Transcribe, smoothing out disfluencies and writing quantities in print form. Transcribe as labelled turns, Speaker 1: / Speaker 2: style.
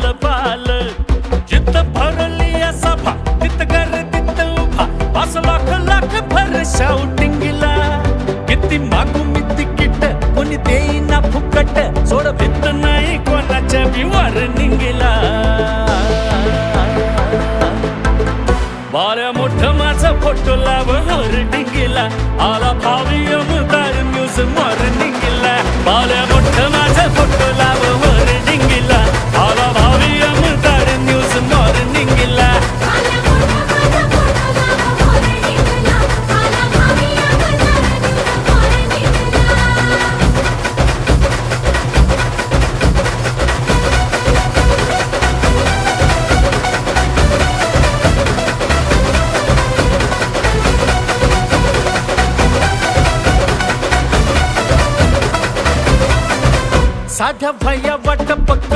Speaker 1: बाल जिथं भरली सभा तिथं गर्दीत उभा 5 लाख लाख भर शाउटिंगला किती मागू मी तिकीट कोणी देईना फुकट सोड भित नाही कोणाच्या बी वॉर्निंगला बाल्या मोठं माझा फोटो लाव होर्डिंगला आला भावी आमदार न्यूज मॉर्निंगला बाल्या मोठं माझा फोटो लाव होर्डिंगला आला भावी आमदार न्यूज मॉर्निंगला साध्या भैया वाट पक्क